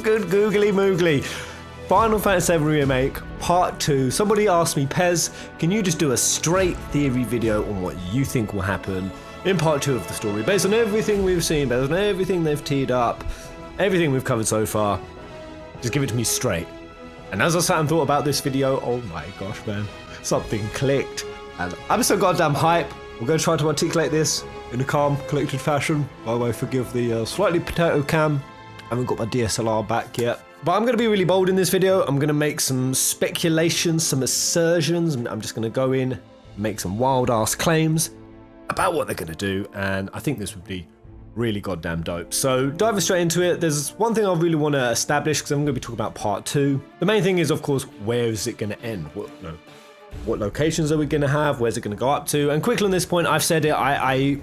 good googly moogly. Final Fantasy VII Remake Part 2. Somebody asked me, Pez, can you just do a straight theory video on what you think will happen in Part 2 of the story, based on everything we've seen, based on everything they've teed up, everything we've covered so far. Just give it to me straight. And as I sat and thought about this video, oh my gosh, man, something clicked. And I'm so goddamn hype. We're going to try to articulate this in a calm, collected fashion. By the way, forgive the slightly potato cam. I haven't got my DSLR back yet. But I'm going to be really bold in this video. I'm going to make some speculations, some assertions. I'm just going to go in, make some wild-ass claims about what they're going to do. And I think this would be really goddamn dope. So diving straight into it, there's one thing I really want to establish, because I'm going to be talking about Part 2. The main thing is, of course, where is it going to end? What locations are we going to have? Where's it going to go up to? And quickly on this point, I've said it, I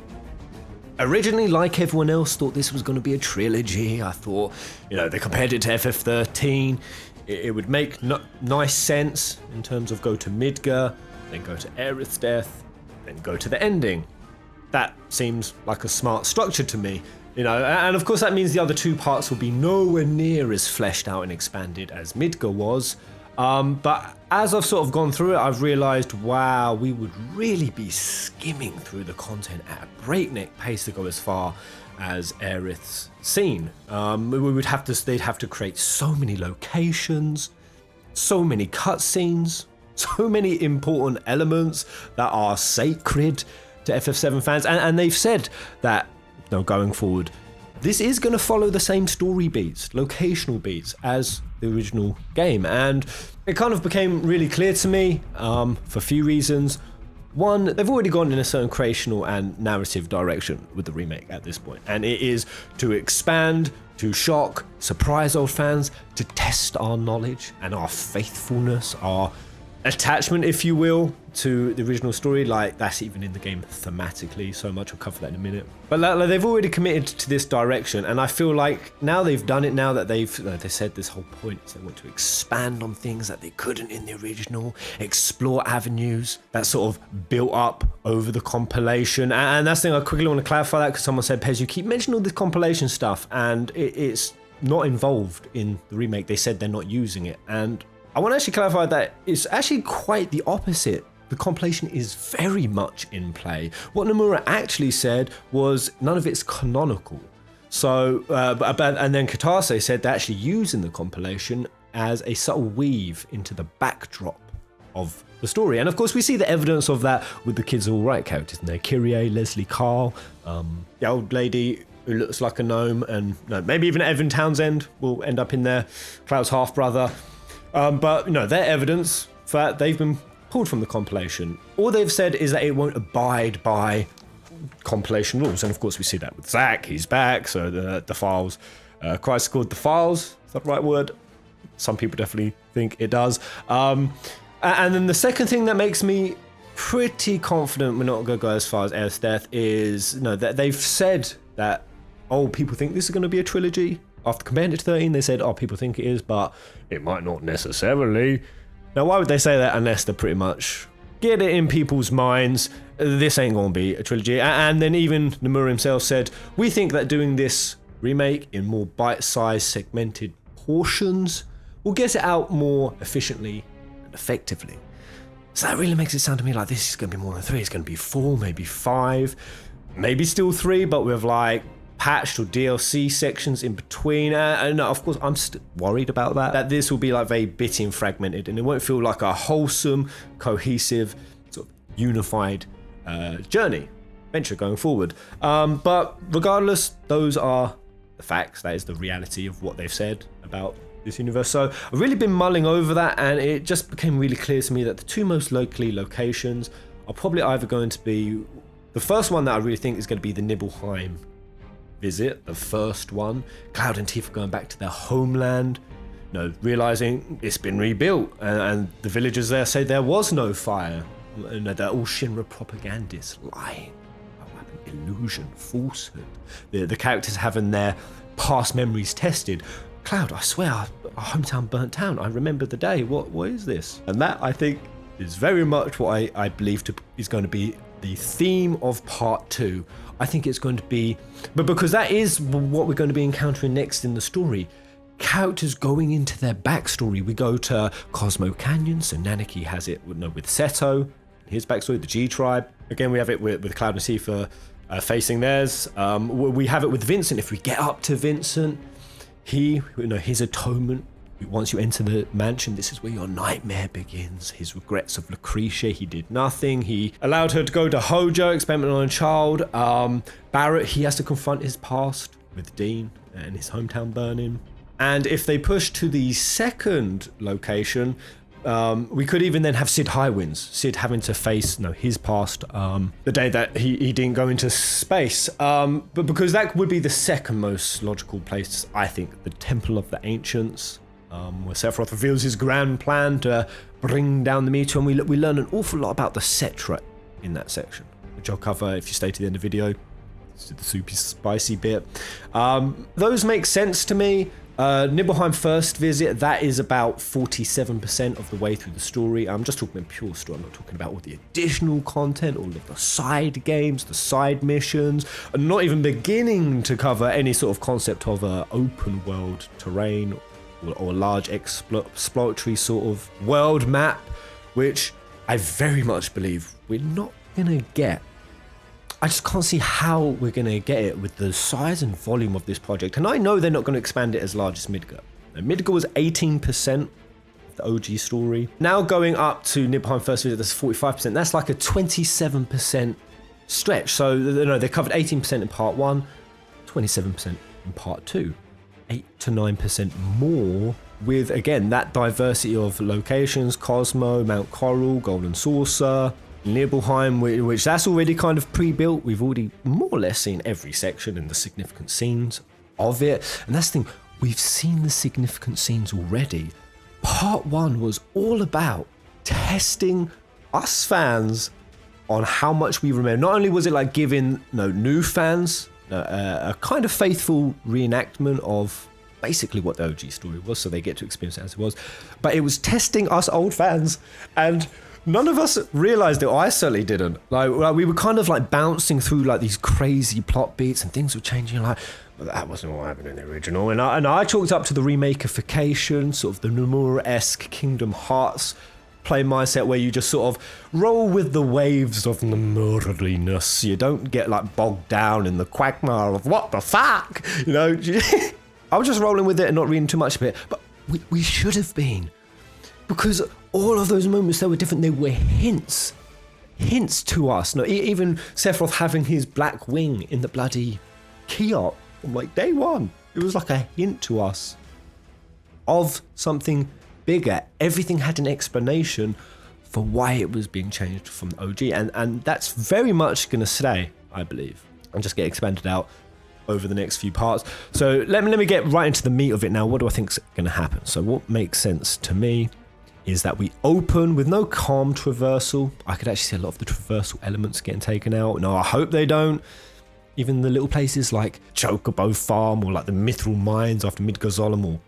originally, like everyone else, thought this was going to be a trilogy. I thought, they compared it to FF13. It would make nice sense in terms of go to Midgar, then go to Aerith's death, then go to the ending. That seems like a smart structure to me. And of course that means the other two parts will be nowhere near as fleshed out and expanded as Midgar was. But as I've sort of gone through it, I've realised, wow, we would really be skimming through the content at a breakneck pace to go as far as Aerith's scene. They'd have to create so many locations, so many cutscenes, so many important elements that are sacred to FF7 fans, and they've said that going forward, this is going to follow the same story beats, locational beats as the original game, and it kind of became really clear to me for a few reasons. One, they've already gone in a certain creational and narrative direction with the remake at this point, and it is to expand, to shock, surprise old fans, to test our knowledge and our faithfulness, our attachment, if you will, to the original story. Like, that's even in the game thematically so much. I'll cover that in a minute. But they've already committed to this direction, and I feel like now they've done it, now that they said this whole point is they want to expand on things that they couldn't in the original, explore avenues that sort of built up over the compilation. And that's the thing, I quickly want to clarify that, because someone said, Pez, you keep mentioning all this compilation stuff and it's not involved in the remake. They said they're not using it, and I want to actually clarify that it's actually quite the opposite. The compilation is very much in play. What Nomura actually said was none of it's canonical. So, and then Katase said they're actually using the compilation as a subtle weave into the backdrop of the story. And of course, we see the evidence of that with the Kids All Right characters in there. Kyrie, Leslie Carl, the old lady who looks like a gnome, and maybe even Evan Townsend will end up in there, Cloud's half-brother. But their evidence for that, they've been pulled from the compilation. All they've said is that it won't abide by compilation rules, and of course we see that with Zack. He's back, so the files. Christ called the files. Is that the right word? Some people definitely think it does. And then the second thing that makes me pretty confident we're not going to go as far as Aerith's death is that they've said that people think this is going to be a trilogy. After comparing it to 13, they said, people think it is, but it might not necessarily. Now, why would they say that unless they pretty much get it in people's minds, this ain't going to be a trilogy? And then even Nomura himself said, we think that doing this remake in more bite-sized, segmented portions will get it out more efficiently and effectively. So that really makes it sound to me like this is going to be more than 3. It's going to be 4, maybe 5, maybe still 3, but with patched or DLC sections in between. And of course, I'm still worried about that this will be very bitty and fragmented, and it won't feel like a wholesome, cohesive, sort of unified venture going forward. But regardless, those are the facts. That is the reality of what they've said about this universe. So I've really been mulling over that, and it just became really clear to me that the two most likely locations are probably either going to be the first one that I really think is going to be the Nibelheim visit, the first one. Cloud and Tifa going back to their homeland, realizing it's been rebuilt, and the villagers there say there was no fire. They're all Shinra propagandists, lying, illusion, falsehood. The characters having their past memories tested. Cloud, I swear, our hometown burnt down. I remember the day. What is this? And that, I think, is very much what I believe is going to be the theme of part 2. I think it's going to be, but because that is what we're going to be encountering next in the story, characters going into their backstory. We go to Cosmo Canyon, so Nanaki has it with Seto, his backstory, the G tribe. Again, we have it with Cloud and Tifa facing theirs. We have it with Vincent. If we get up to Vincent, his atonement. Once you enter the mansion, this is where your nightmare begins. His regrets of Lucretia. He did nothing. He allowed her to go to Hojo, experiment on a child. Barrett, he has to confront his past with Dean and his hometown burning. And if they push to the second location, we could even then have Sid Highwinds. Sid having to face his past, the day that he didn't go into space. But because that would be the second most logical place, I think, the Temple of the Ancients. Where Sephiroth reveals his grand plan to bring down the meteor, and we learn an awful lot about the Cetra in that section, which I'll cover if you stay to the end of the video. It's the super spicy bit. Those make sense to me. Nibelheim first visit, that is about 47% of the way through the story. I'm just talking about pure story. I'm not talking about all the additional content, all of the side games, the side missions. I'm not even beginning to cover any sort of concept of open world terrain or large exploratory sort of world map, which I very much believe we're not gonna get. I just can't see how we're gonna get it with the size and volume of this project. And I know they're not gonna expand it as large as Midgar. Midgar was 18% of the OG story. Now going up to Nibelheim first visit, that's 45%. That's like a 27% stretch. So they covered 18% in part 1, 27% in part 2. 8 to 9% more, with again that diversity of locations: Cosmo, Mount Coral, Golden Saucer, Nibelheim, which that's already kind of pre-built. We've already more or less seen every section and the significant scenes of it. And that's the thing, we've seen the significant scenes already. Part 1 was all about testing us fans on how much we remember. Not only was it like giving new fans a kind of faithful reenactment of basically what the OG story was, so they get to experience it as it was, but it was testing us old fans, and none of us realized it. I certainly didn't. Like we were kind of like bouncing through like these crazy plot beats, and things were changing. Like, but that wasn't what happened in the original. And I chalked up to the remakification, sort of the Nomura-esque Kingdom Hearts play mindset, where you just sort of roll with the waves of Nomura-ness. You don't get like bogged down in the quagmire of what the fuck, I was just rolling with it and not reading too much of it, but we should have been, because all of those moments, they were different. They were hints to us. Even Sephiroth having his black wing in the bloody key art from like day one, it was like a hint to us of something bigger. Everything had an explanation for why it was being changed from the OG, and that's very much going to stay, I believe, and just get expanded out over the next few parts. So let me get right into the meat of it now. What do I think's going to happen? So what makes sense to me is that we open with no calm traversal. I could actually see a lot of the traversal elements getting taken out. No, I hope they don't. Even the little places like Chocobo Farm or like the Mithril Mines after Midgazolem or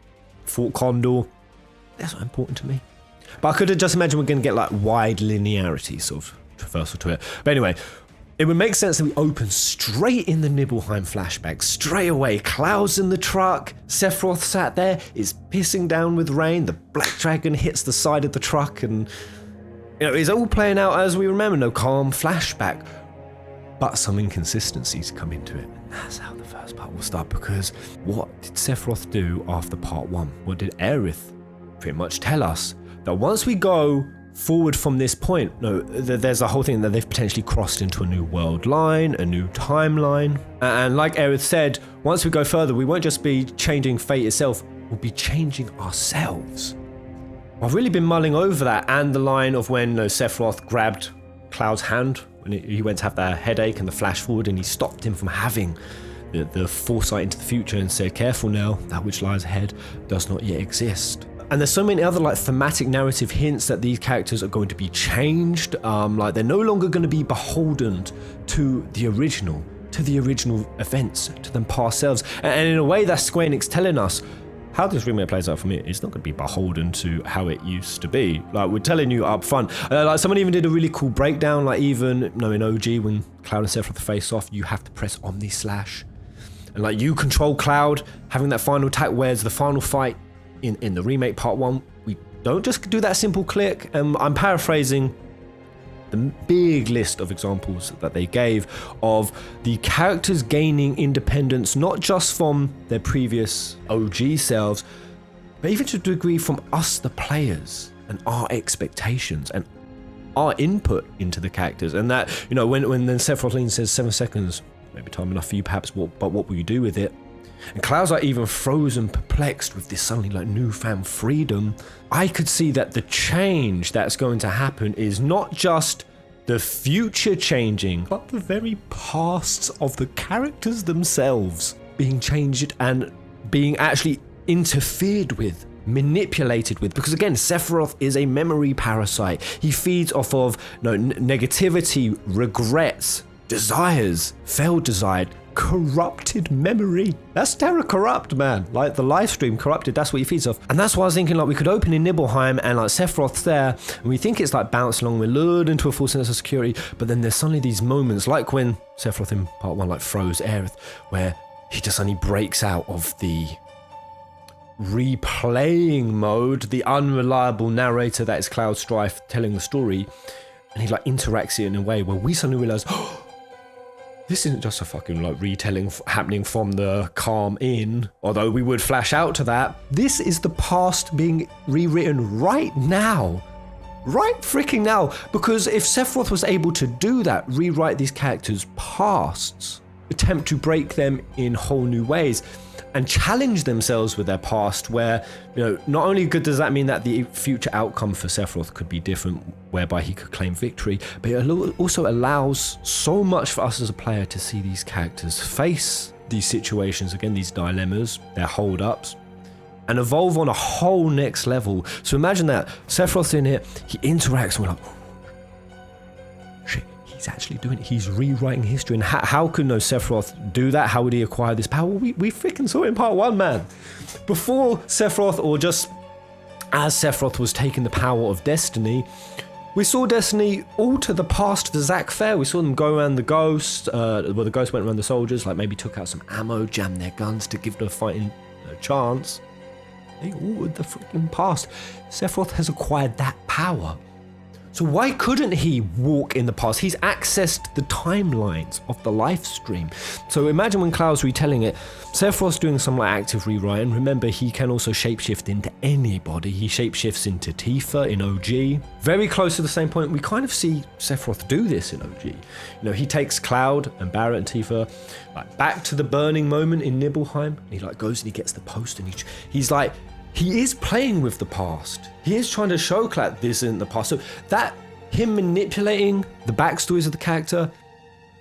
Fort Condor, that's not important to me. But I could have just imagined we're going to get like wide linearity sort of traversal to it. But anyway, it would make sense that we open straight in the Nibelheim flashback, straight away. Clouds in the truck, Sephiroth sat there, is pissing down with rain, the black dragon hits the side of the truck, and it's all playing out as we remember. No calm flashback, but some inconsistencies come into it. And that's how the first part will start, because what did Sephiroth do after part 1? What did Aerith pretty much tell us? That once we go forward from this point, there's a whole thing that they've potentially crossed into a new world line, a new timeline. And like Aerith said, once we go further, we won't just be changing fate itself, we'll be changing ourselves. I've really been mulling over that, and the line of when Sephiroth grabbed Cloud's hand when he went to have that headache and the flash forward, and he stopped him from having the foresight into the future and said, "Careful now, that which lies ahead does not yet exist." And there's so many other like thematic narrative hints that these characters are going to be changed. Like they're no longer going to be beholden to the original events, to them past selves. And in a way, that's Square Enix telling us how this remake plays out for me. It's not going to be beholden to how it used to be. Like we're telling you up front. Like someone even did a really cool breakdown. Like even in OG, when Cloud and Sephiroth face off, you have to press Omni/. and like you control Cloud, having that final attack, whereas the final fight in the remake part 1, we don't just do that simple click. I'm paraphrasing the big list of examples that they gave of the characters gaining independence, not just from their previous OG selves, but even to a degree from us, the players, and our expectations and our input into the characters. And that, you know, when then Sephiroth says 7 seconds, maybe time enough for you perhaps, but what will you do with it? And Cloud's like even frozen, perplexed with this suddenly like newfound freedom. I could see that the change that's going to happen is not just the future changing, but the very pasts of the characters themselves being changed and being actually interfered with, manipulated with. Because again, Sephiroth is a memory parasite. He feeds off of negativity, regrets, desires, failed desire, corrupted memory. That's Terra Corrupt, man. Like the live stream corrupted, that's what he feeds off. And that's why I was thinking, like, we could open in Nibelheim and like Sephiroth's there, and we think it's like bouncing along, we're lured into a full sense of security, but then there's suddenly these moments, like when Sephiroth in part 1 like froze Aerith, where he just suddenly breaks out of the replaying mode, the unreliable narrator that is Cloud Strife telling the story, and he like interacts it in a way where we suddenly realize, oh, this isn't just a fucking like retelling happening from the calm inn, although we would flash out to that. This is the past being rewritten right now. Right freaking now. Because if Sephiroth was able to do that, rewrite these characters' pasts, attempt to break them in whole new ways, and challenge themselves with their past, where, you know, not only does that mean that the future outcome for Sephiroth could be different, whereby he could claim victory, but it also allows so much for us as a player to see these characters face these situations, again, these dilemmas, their hold-ups, and evolve on a whole next level. So imagine that, Sephiroth's in it, he interacts, and we're like, shit, he's actually doing it. He's rewriting history. And how could Sephiroth do that? How would he acquire this power? We freaking saw it in part 1, man. Before Sephiroth, or just as Sephiroth was taking the power of Destiny, we saw Destiny alter the past for Zack fair. We saw them go around the ghost, the ghost went around the soldiers, like maybe took out some ammo, jammed their guns to give the fighting a chance. They altered the freaking past. Sephiroth has acquired that power. So why couldn't he walk in the past? He's accessed the timelines of the live stream. So imagine when Cloud's retelling it, Sephiroth's doing some like active rewriting. Remember, he can also shapeshift into anybody. He shapeshifts into Tifa in OG. Very close to the same point. We kind of see Sephiroth do this in OG. You know, he takes Cloud and Barrett and Tifa like back to the burning moment in Nibelheim. And he like goes and he gets the post, and he's like, he is playing with the past. He is trying to show Cloud this isn't the past. So that him manipulating the backstories of the character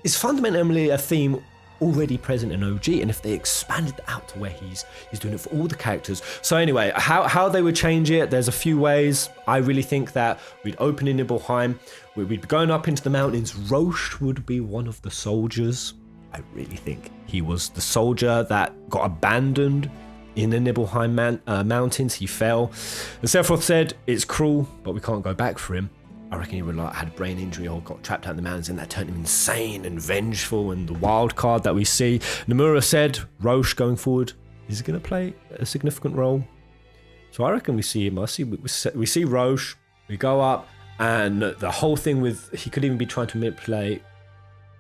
is fundamentally a theme already present in OG. And if they expanded out to where he's doing it for all the characters. So anyway, how they would change it, there's a few ways. I really think that we'd open in Nibelheim, we'd be going up into the mountains. Roche would be one of the soldiers. I really think he was the soldier that got abandoned in the Nibelheim mountains. He fell. And Sephiroth said, it's cruel, but we can't go back for him. I reckon he would like had a brain injury or got trapped out in the mountains, and that turned him insane and vengeful, and the wild card that we see. Nomura said, Roche going forward is going to play a significant role. So I reckon we see him. We see Roche, we go up, and the whole thing with, he could even be trying to manipulate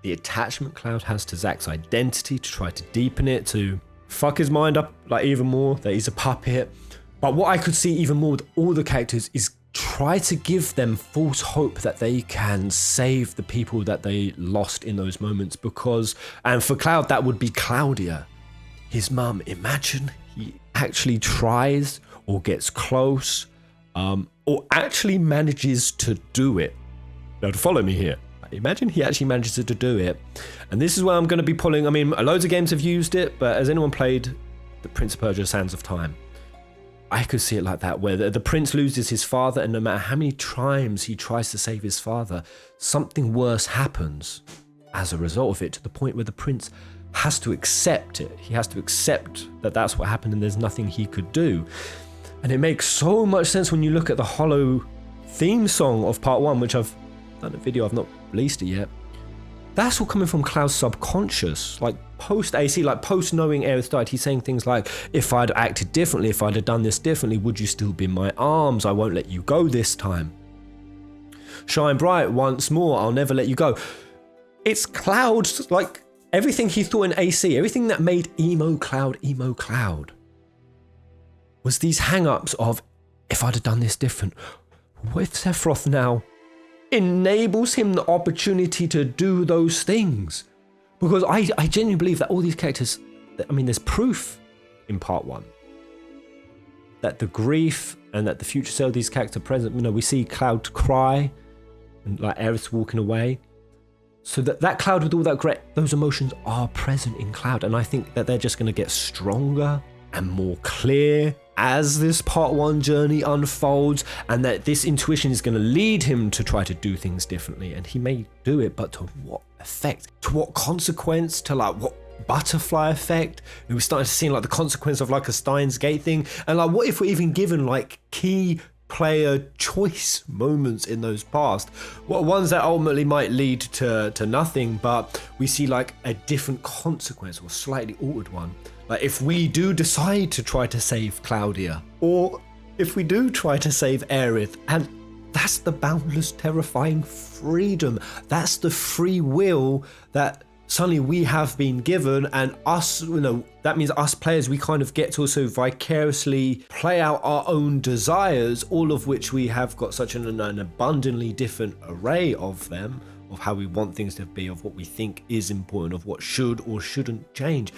the attachment Cloud has to Zack's identity to try to deepen it, to fuck his mind up like even more, that he's a puppet. But what I could see even more with all the characters is try to give them false hope that they can save the people that they lost in those moments. Because, and for Cloud, that would be Claudia, his mum. Imagine he actually tries or gets close, or actually manages to do it. Now, to follow me here. Imagine he actually manages to do it. And this is where I'm going to be pulling, I mean, loads of games have used it, but has anyone played the Prince of Persia Sands of Time? I could see it like that, where the prince loses his father, and no matter how many times he tries to save his father, something worse happens as a result of it, to the point where the prince has to accept it. He has to accept that that's what happened and there's nothing he could do. And it makes so much sense when you look at the Hollow theme song of part 1, which I've done a video, I've not released it yet. That's all coming from Cloud's subconscious. Like post AC, like post knowing Aerith died, he's saying things like, if I'd acted differently, if I'd have done this differently, would you still be in my arms? I won't let you go this time. Shine bright once more, I'll never let you go. It's Cloud's, like everything he thought in AC, everything that made emo Cloud, was these hang-ups of, if I'd have done this different. What if Sephiroth now enables him the opportunity to do those things? Because I genuinely believe that all these characters, I mean, there's proof in part 1 that the grief and that the future self of these characters are present. You know, we see Cloud cry and like Aerith's walking away. So that Cloud with all that great, those emotions are present in Cloud. And I think that they're just going to get stronger and more clear as this part 1 journey unfolds, and that this intuition is going to lead him to try to do things differently. And he may do it, but to what effect? To what consequence? To like what butterfly effect? And we're starting to see like the consequence of like a Steins Gate thing. And like, what if we're even given like key player choice moments in those past, well, ones that ultimately might lead to nothing, but we see like a different consequence or slightly altered one. Like if we do decide to try to save Claudia, or if we do try to save Aerith, and that's the boundless, terrifying freedom. That's the free will that suddenly we have been given, and us, you know, that means us players, we kind of get to also vicariously play out our own desires, all of which we have got such an abundantly different array of them, of how we want things to be, of what we think is important, of what should or shouldn't change.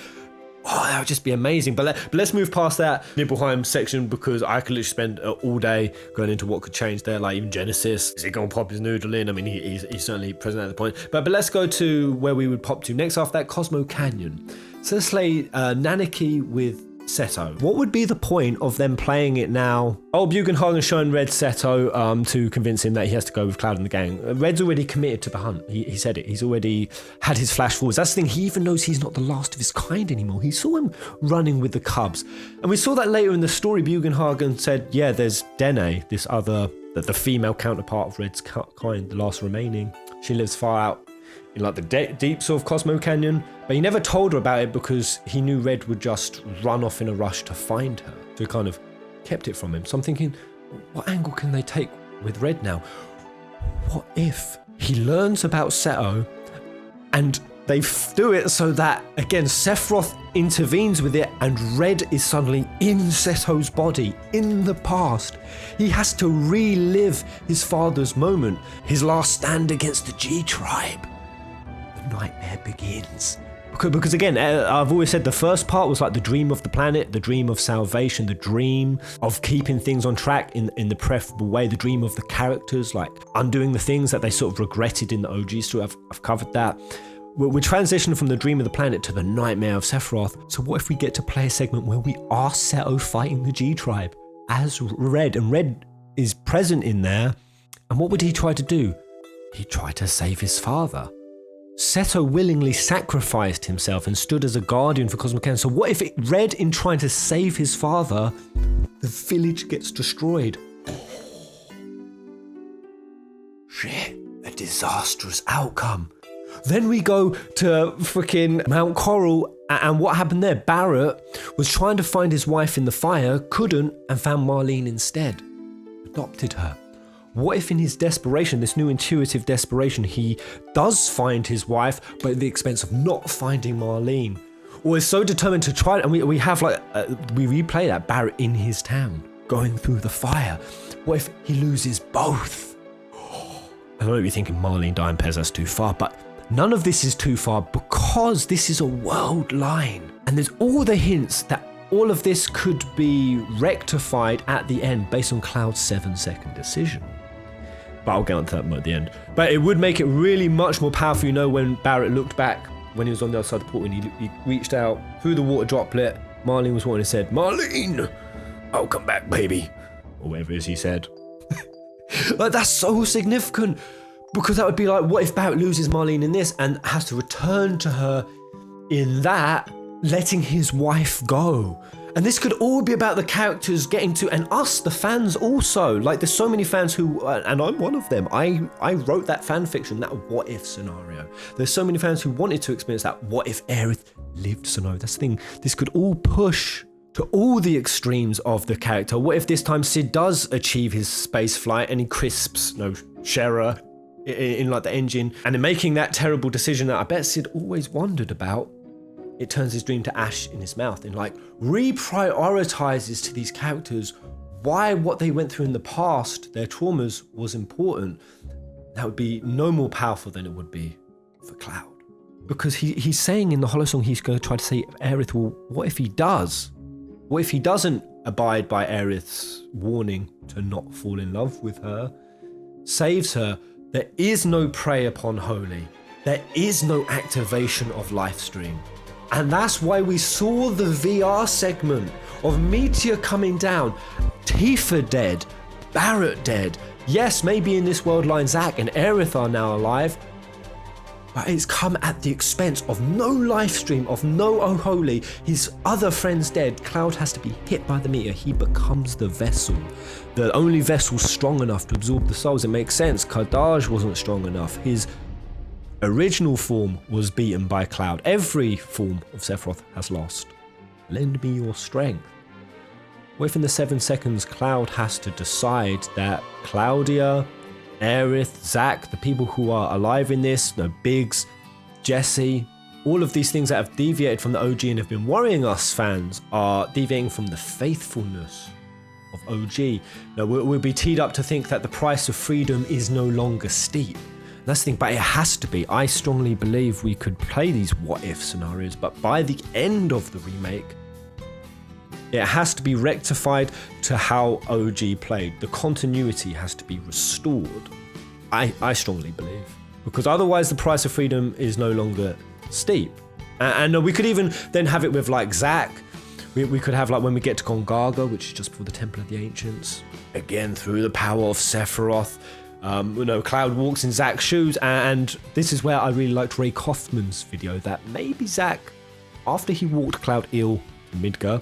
Oh, that would just be amazing. But let's move past that Nibelheim section, because I could literally spend all day going into what could change there, like even Genesis. Is he going to pop his noodle in? I mean, he's certainly present at the point. But let's go to where we would pop to next after that, Cosmo Canyon. So let's play Nanaki with Seto. What would be the point of them playing it now? Old Bugenhagen showing Red Seto to convince him that he has to go with Cloud and the gang. Red's already committed to the hunt. He said it. He's already had his flash forwards. That's the thing. He even knows he's not the last of his kind anymore. He saw him running with the cubs. And we saw that later in the story. Bugenhagen said, yeah, there's Dene, this other, the female counterpart of Red's kind, the last remaining. She lives far out in like the deep sort of Cosmo Canyon, but he never told her about it because he knew Red would just run off in a rush to find her. So he kind of kept it from him. So I'm thinking, what angle can they take with Red now? What if he learns about Seto and they do it so that, again, Sephiroth intervenes with it and Red is suddenly in Seto's body, in the past. He has to relive his father's moment, his last stand against the G-Tribe. The nightmare begins. Because again, I've always said the first part was like the dream of the planet, the dream of salvation, the dream of keeping things on track in the preferable way, the dream of the characters, like undoing the things that they sort of regretted in the OG story. I've covered that. We're transitioning from the dream of the planet to the nightmare of Sephiroth. So what if we get to play a segment where we are Seto fighting the G-Tribe as Red, and Red is present in there, and what would he try to do? He'd try to save his father. Seto willingly sacrificed himself and stood as a guardian for Cosmo Canyon. So what if Red, in trying to save his father, the village gets destroyed? Shit, a disastrous outcome. Then we go to freaking Mount Coral, and what happened there? Barrett was trying to find his wife in the fire, couldn't, and found Marlene instead. Adopted her. What if in his desperation, this new intuitive desperation, he does find his wife, but at the expense of not finding Marlene? Or is so determined to try it, and we have like, we replay that, Barrett in his town, going through the fire. What if he loses both? I know you're thinking Marlene dying, Pez, that's too far, but none of this is too far because this is a world line. And there's all the hints that all of this could be rectified at the end based on Cloud's 7-second decision. But I'll get onto that at the end. But it would make it really much more powerful, you know, when Barrett looked back, when he was on the other side of the portal, and he reached out through the water droplet. Marlene was wanting and said, "Marlene, I'll come back, baby." Or whatever it is he said. Like, that's so significant. Because that would be like, what if Barrett loses Marlene in this and has to return to her in that, letting his wife go? And this could all be about the characters getting to, and us, the fans also. Like, there's so many fans who, and I'm one of them, I wrote that fan fiction, that what if scenario. There's so many fans who wanted to experience that what if Aerith lived scenario. That's the thing, this could all push to all the extremes of the character. What if this time Sid does achieve his space flight and he crisps, Shera in like the engine, and in making that terrible decision that I bet Sid always wondered about, it turns his dream to ash in his mouth and like reprioritizes to these characters why what they went through in the past, their traumas, was important. That would be no more powerful than it would be for Cloud. Because he's saying in the Hollow Song, he's going to try to say, Aerith, well, what if he does? What if he doesn't abide by Aerith's warning to not fall in love with her, saves her? There is no prey upon Holy. There is no activation of Lifestream. And that's why we saw the VR segment of Meteor coming down, Tifa dead, Barrett dead. Yes, maybe in this world line Zack and Aerith are now alive, but it's come at the expense of no Lifestream, of no Oh Holy. His other friends dead. Cloud has to be hit by the meteor. He becomes the vessel. The only vessel strong enough to absorb the souls. It makes sense. Kardaj wasn't strong enough. His original form was beaten by Cloud. Every form of Sephiroth has lost. Lend me your strength. Within the 7 seconds, Cloud has to decide that Claudia, Aerith, Zack, the people who are alive in this, Biggs, Jessie, all of these things that have deviated from the OG and have been worrying us fans are deviating from the faithfulness of OG. We'll be teed up to think that the price of freedom is no longer steep. That's the thing, but it has to be. I strongly believe we could play these what-if scenarios, but by the end of the remake, it has to be rectified to how OG played. The continuity has to be restored. I strongly believe. Because otherwise the price of freedom is no longer steep. And we could even then have it with like Zack. We could have like when we get to Gongaga, which is just before the Temple of the Ancients. Again, through the power of Sephiroth. Cloud walks in Zack's shoes, and this is where I really liked Ray Kaufman's video that maybe Zack, after he walked Cloud ill to Midgar,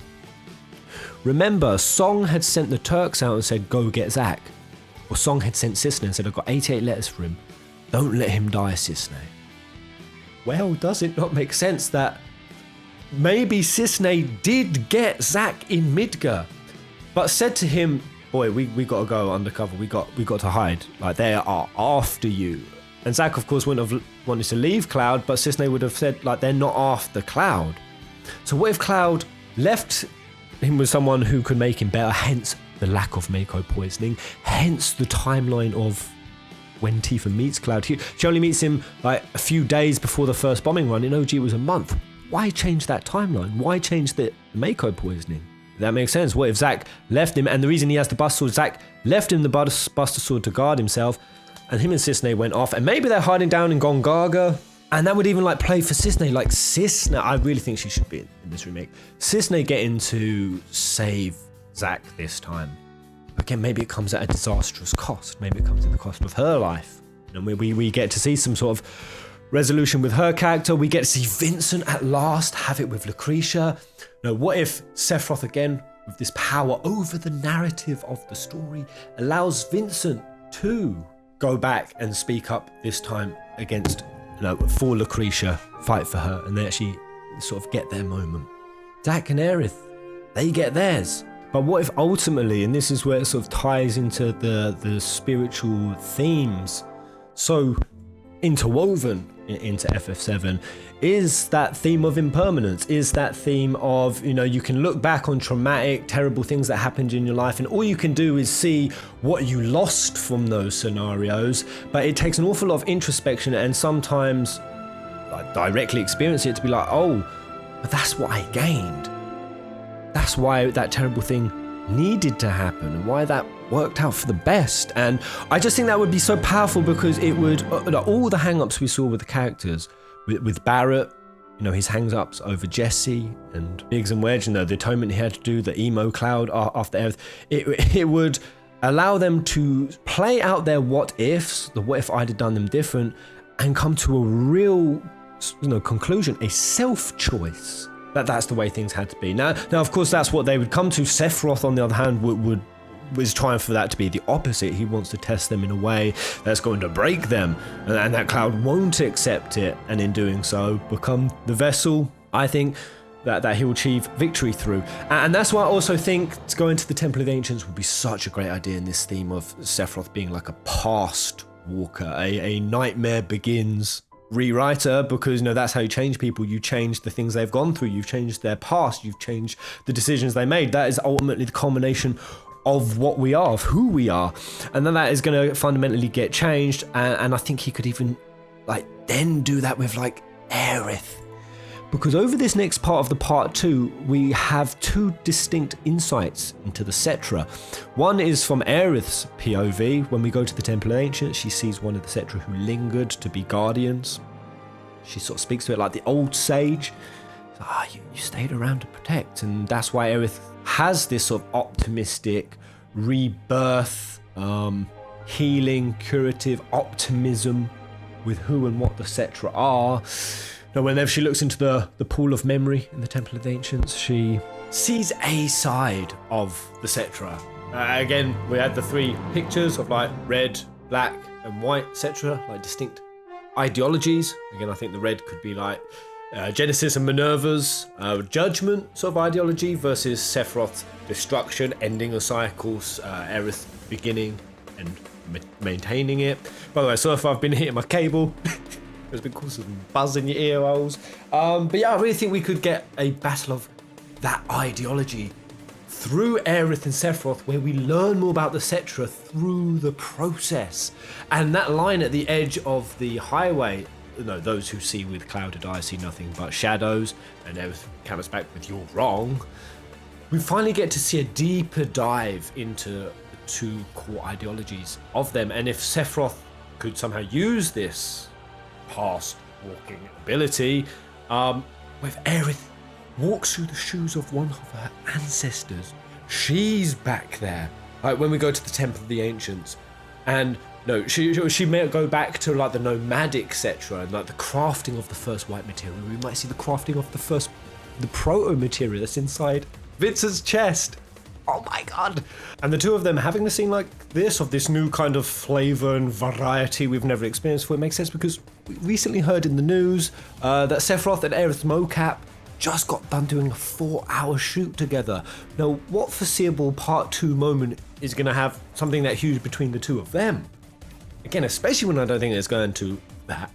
remember Song had sent the Turks out and said go get Zack, or Song had sent Cisne and said I've got 88 letters for him, don't let him die, Cisne. Well, does it not make sense that maybe Cisne did get Zack in Midgar, but said to him, boy, we got to go undercover. We got to hide. Like, they are after you. And Zack, of course, wouldn't have wanted to leave Cloud, but Cisne would have said, like, they're not after Cloud. So what if Cloud left him with someone who could make him better, hence the lack of Mako poisoning, hence the timeline of when Tifa meets Cloud. She only meets him like a few days before the first bombing run. In OG, it was a month. Why change that timeline? Why change the Mako poisoning? That makes sense. What if Zack left him, and the reason he has the Buster Sword, Zack left him the Buster Sword to guard himself, and him and Cisne went off, and maybe they're hiding down in Gongaga, and that would even like play for Cisne. Like Cisne, I really think she should be in this remake. Cisne getting to save Zack this time. Again, maybe it comes at a disastrous cost. Maybe it comes at the cost of her life. And we get to see some sort of resolution with her character. We get to see Vincent at last have it with Lucretia. What if Sephiroth again, with this power over the narrative of the story, allows Vincent to go back and speak up this time against, for Lucretia, fight for her, and they actually sort of get their moment. Zack and Aerith, they get theirs. But what if ultimately, and this is where it sort of ties into the spiritual themes so interwoven into FF7, is that theme of impermanence, is that theme of, you can look back on traumatic, terrible things that happened in your life, and all you can do is see what you lost from those scenarios, but it takes an awful lot of introspection and sometimes like directly experience it to be like, oh, but that's what I gained. That's why that terrible thing needed to happen and why that worked out for the best. And I just think that would be so powerful, because it would, all the hang-ups we saw with the characters, with Barrett, his hang-ups over Jessie and Biggs and Wedge, the atonement he had to do, the emo Cloud after Aerith, it would allow them to play out their what-ifs, the what if I'd have done them different, and come to a real conclusion, a self-choice. That's the way things had to be. Now, of course, that's what they would come to. Sephiroth, on the other hand, was trying for that to be the opposite. He wants to test them in a way that's going to break them, and that Cloud won't accept it, and in doing so, become the vessel, I think, that he'll achieve victory through. And that's why I also think going to the Temple of the Ancients would be such a great idea in this theme of Sephiroth being like a past walker, a Nightmare Begins rewriter, because that's how you change people. You change the things they've gone through, you've changed their past, you've changed the decisions they made. That is ultimately the culmination of what we are, of who we are, and then that is going to fundamentally get changed. And I think he could even then do that with Aerith, because over this next part of the part 2 we have 2 distinct insights into the Cetra. One is from Aerith's POV. When we go to the Temple of Ancients, she sees one of the Cetra who lingered to be guardians. She sort of speaks to it like the old sage. You stayed around to protect, and that's why Aerith has this sort of optimistic rebirth, healing, curative optimism with who and what the Cetra are. Now, whenever she looks into the pool of memory in the Temple of the Ancients, she sees a side of the Cetra. Again, we had the 3 pictures of red, black, and white Cetra, distinct ideologies. Again, I think the red could be Genesis and Minerva's judgment sort of ideology versus Sephiroth's destruction, ending a cycle, Aerith beginning and maintaining it. By the way, so if I've been hitting my cable, there's been causing some buzz in your ear holes. But yeah, I really think we could get a battle of that ideology through Aerith and Sephiroth, where we learn more about the Cetra through the process. And that line at the edge of the highway, those who see with clouded eyes see nothing but shadows, and Aerith counters back with "you're wrong." We finally get to see a deeper dive into the 2 core ideologies of them, and if Sephiroth could somehow use this past walking ability, with Aerith walks through the shoes of one of her ancestors. She's back there. When we go to the Temple of the Ancients, and she may go back to the nomadic Cetra and the crafting of the first white material. We might see the crafting of the proto material that's inside Vincent's chest. Oh my god! And the 2 of them having the scene like this, of this new kind of flavor and variety we've never experienced before, it makes sense because we recently heard in the news that Sephiroth and Aerith's mocap just got done doing a 4-hour shoot together. Now, what foreseeable part 2 moment is going to have something that huge between the 2 of them? Again, especially when I don't think it's going to that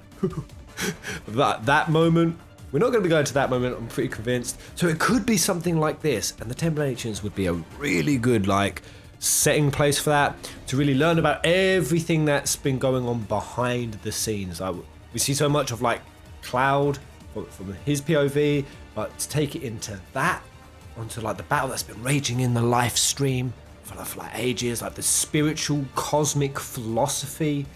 moment. We're not going to be going to that moment, I'm pretty convinced. So it could be something like this, and the Temple of Ancients would be a really good setting place for that, to really learn about everything that's been going on behind the scenes. We see so much of Cloud from his POV, but to take it into onto the battle that's been raging in the live stream for ages, the spiritual cosmic philosophy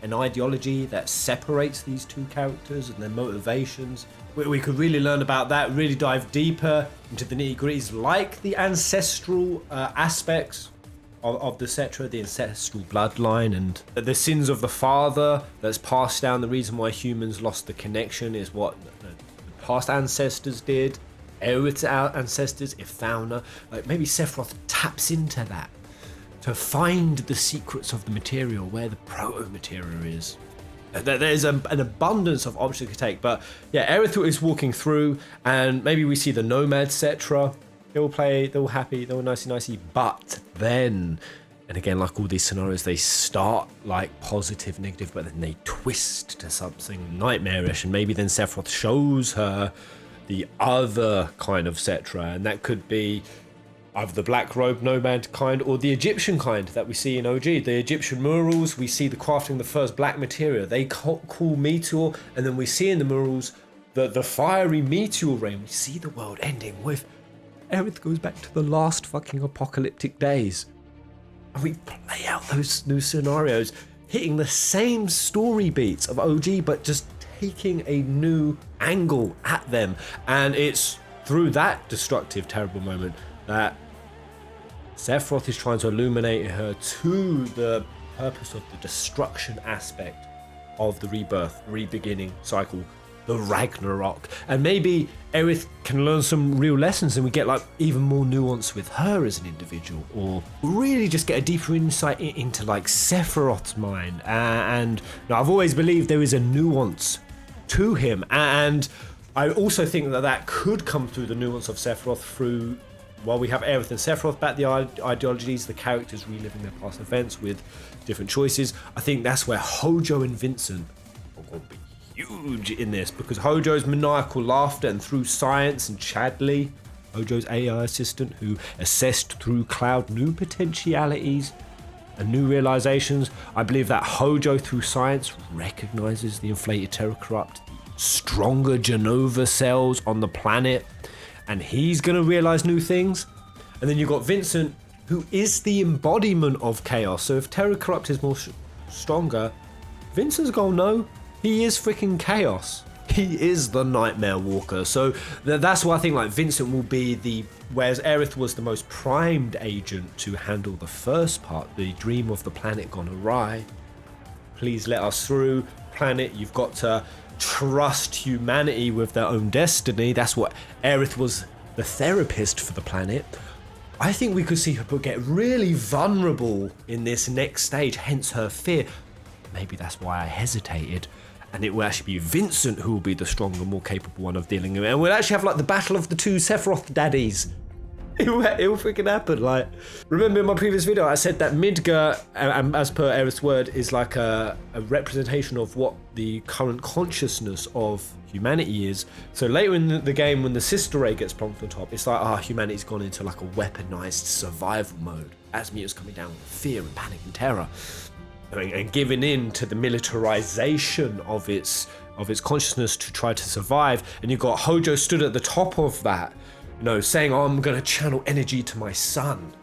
and ideology that separates these 2 characters and their motivations. We could really learn about that, really dive deeper into the nitty-gritties, the ancestral aspects of the Cetra, the ancestral bloodline, and the sins of the father that's passed down. The reason why humans lost the connection is what the past ancestors did. Aerith's ancestors, Ifthana. Maybe Sephiroth taps into that to find the secrets of the material, where the proto-material is. There's an abundance of options to take, but yeah, Aerith is walking through, and maybe we see the Nomad Cetra. They'll play, they're all happy, they're all nicey, but then, and again, all these scenarios, they start positive, negative, but then they twist to something nightmarish, and maybe then Sephiroth shows her the other kind of Cetra, and that could be either the black robe nomad kind or the Egyptian kind that we see in OG. The Egyptian murals, we see the crafting the first black material. They cool meteor, and then we see in the murals the fiery meteor rain. We see the world ending with Aerith goes back to the last fucking apocalyptic days. And we play out those new scenarios, hitting the same story beats of OG, but just taking a new angle at them. And it's through that destructive, terrible moment that Sephiroth is trying to illuminate her to the purpose of the destruction aspect of the rebirth, re-beginning cycle the Ragnarok. And maybe Aerith can learn some real lessons and we get like even more nuance with her as an individual, or really just get a deeper insight into like Sephiroth's mind. And I've always believed there is a nuance to him, and I also think that could come through the nuance of Sephiroth through, while we have Aerith and Sephiroth back, the ideologies, the characters reliving their past events with different choices. I think that's where Hojo and Vincent are going to be huge in this, because Hojo's maniacal laughter and through science, and Chadley, Hojo's AI assistant who assessed through Cloud new potentialities and new realizations. I believe that Hojo through science recognizes the inflated Terra Corrupt, stronger Genova cells on the planet, and he's going to realize new things. And then you've got Vincent, who is the embodiment of chaos. So if Terra Corrupt is more stronger, Vincent's gonna know he is freaking chaos. He is the Nightmare Walker. So that's why I think like Vincent will be whereas Aerith was the most primed agent to handle the first part, the dream of the planet gone awry. Please let us through. Planet, you've got to trust humanity with their own destiny. That's what Aerith was, the therapist for the planet. I think we could see her get really vulnerable in this next stage, hence her fear. Maybe that's why I hesitated. And it will actually be Vincent who will be the stronger, more capable one of dealing with it. And we'll actually have like the battle of the two Sephiroth daddies. It will freaking happen. Like, remember in my previous video, I said that Midgar, as per Aerith's word, is like a representation of what the current consciousness of humanity is. So later in the game, when the sister ray gets plonked on top, it's like, humanity's gone into like a weaponized survival mode as mutants coming down with fear and panic and terror, and giving in to the militarization of its consciousness to try to survive. And you've got Hojo stood at the top of that, saying, I'm going to channel energy to my son.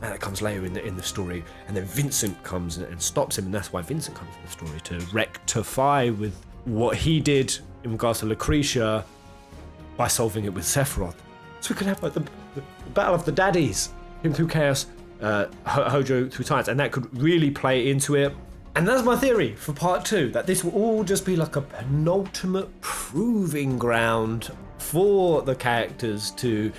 And that comes later in the story. And then Vincent comes and stops him, and that's why Vincent comes in the story, to rectify with what he did in regards to Lucretia by solving it with Sephiroth. So we could have like the battle of the daddies, him through chaos, Hojo through science, and that could really play into it. And that's my theory for part 2, that this will all just be like a penultimate proving ground for the characters to,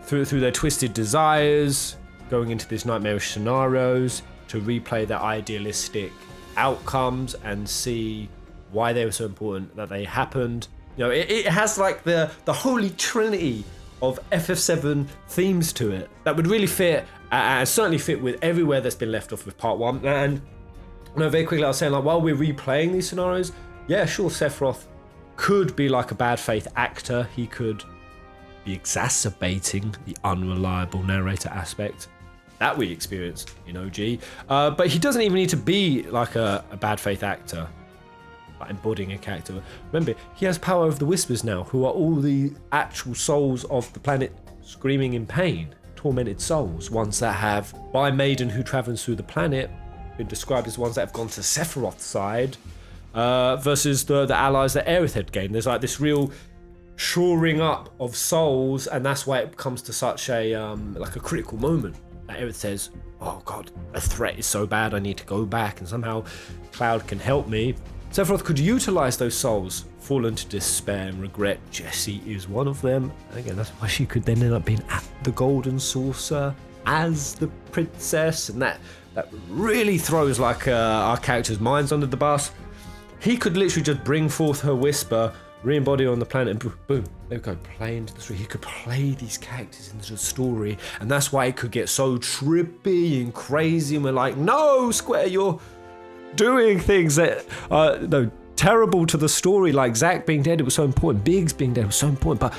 through their twisted desires, going into these nightmarish scenarios, to replay their idealistic outcomes and see why they were so important that they happened. It has like the holy trinity of FF7 themes to it that would really fit, and certainly fit with everywhere that's been left off with part 1. And very quickly I was saying, like, while we're replaying these scenarios, sure, Sephiroth could be like a bad faith actor. He could be exacerbating the unreliable narrator aspect that we experienced in OG. But he doesn't even need to be like a bad faith actor, like embodying a character. Remember, he has power over the Whispers now, who are all the actual souls of the planet screaming in pain, tormented souls, ones that have, by Maiden who travels through the planet, been described as ones that have gone to Sephiroth's side, versus the allies that Aerith had gained. There's like this real shoring up of souls, and that's why it comes to such a like a critical moment. That Aerith says, oh god, a threat is so bad, I need to go back, and somehow Cloud can help me. Sephiroth could utilize those souls, fall into despair and regret. Jessie is one of them. And again, that's why she could then end up being at the Golden Saucer as the princess, and that really throws like our characters' minds under the bus. He could literally just bring forth her whisper, re-embody her on the planet, and boom, they would go play into the story. He could play these characters into the story, and that's why it could get so trippy and crazy, and we're like, no, Square, you're doing things that are terrible to the story. Like Zack being dead, it was so important. Biggs being dead was so important, but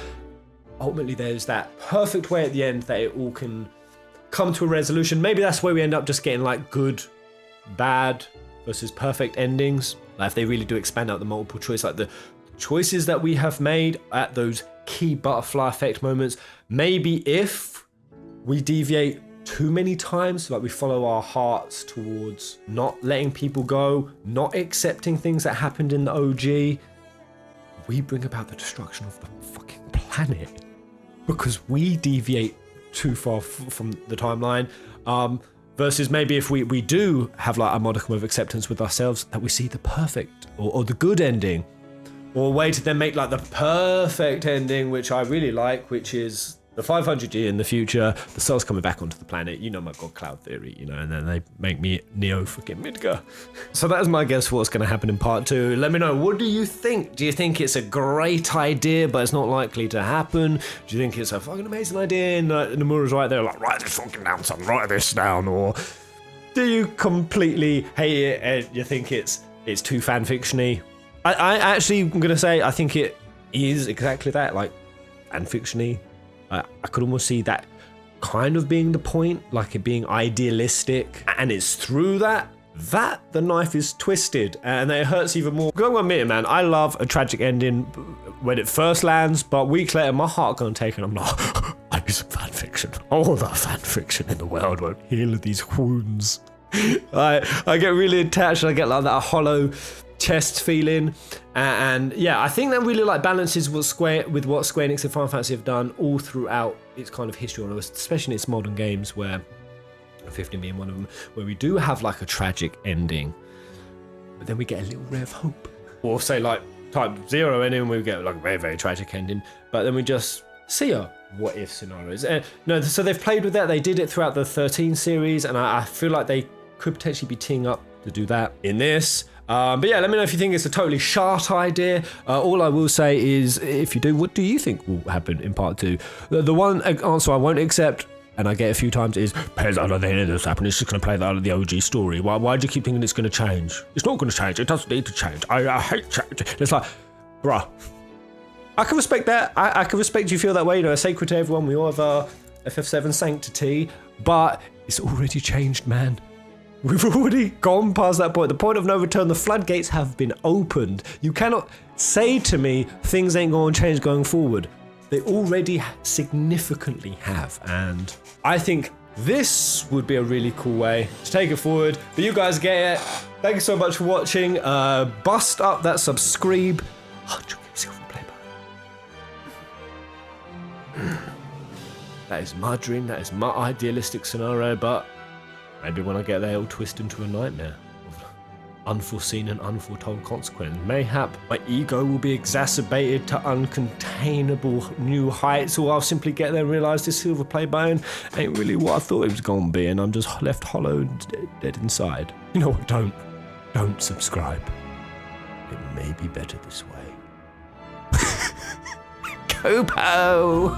ultimately there's that perfect way at the end that it all can come to a resolution. Maybe that's where we end up just getting like good, bad versus perfect endings. Like if they really do expand out the multiple choice, like the choices that we have made at those key butterfly effect moments. Maybe if we deviate too many times, like we follow our hearts towards not letting people go, not accepting things that happened in the OG, we bring about the destruction of the fucking planet because we deviate too far from the timeline. Versus maybe if we do have like a modicum of acceptance with ourselves, that we see the perfect or the good ending. or a way to then make like the perfect ending, which I really like, which is the 500 year in the future, the Soul's coming back onto the planet, you know my God Cloud theory, you know, and then they make me Neo freaking Midgar. So that's my guess for what's going to happen in part 2. Let me know, what do you think? Do you think it's a great idea, but it's not likely to happen? Do you think it's a fucking amazing idea and Nomura's right there, like, write this fucking down, son, write this down? Or do you completely hate it and you think it's too fanfiction-y? I actually, I'm going to say, I think it is exactly that, like, fanfiction-y. I could almost see that kind of being the point, like it being idealistic, and it's through that the knife is twisted and it hurts even more. I'm gonna admit it, man, I love a tragic ending when it first lands, but weeks later my heart gonna take it. I'm like, I need some fan fiction. All the fan fiction in the world won't heal these wounds. I get really attached and I get like that hollow chest feeling, and yeah, I think that really like balances what Square Enix and Final Fantasy have done all throughout its kind of history, especially in its modern games, where 15 being one of them, where we do have like a tragic ending, but then we get a little ray of hope, or say like Type 0 ending, we get like a very, very tragic ending, but then we just see a what if scenarios. No, so they've played with that. They did it throughout the 13 series, and I feel like they could potentially be teeing up to do that in this. But yeah, let me know if you think it's a totally shart idea. All I will say is, if you do, what do you think will happen in part 2? The one answer I won't accept, and I get a few times, is, Pez, I don't think anything's happening. It's just going to play that out of the OG story. Why do you keep thinking it's going to change? It's not going to change. It doesn't need to change. I hate change. It's like, bruh. I can respect that. I can respect you feel that way. You know, sacred to everyone. We all have our FF7 sanctity. But it's already changed, man. We've already gone past that point. The point of no return, the floodgates have been opened. You cannot say to me things ain't going to change going forward. They already significantly have. And I think this would be a really cool way to take it forward. But you guys get it. Thank you so much for watching. Bust up that subscribe. 100 silver play button. That is my dream. That is my idealistic scenario. But maybe when I get there, it'll twist into a nightmare of unforeseen and unforetold consequence. Mayhap my ego will be exacerbated to uncontainable new heights, or I'll simply get there and realise this silver play button ain't really what I thought it was going to be, and I'm just left hollow and dead inside. You know what? Don't subscribe. It may be better this way. Kopo!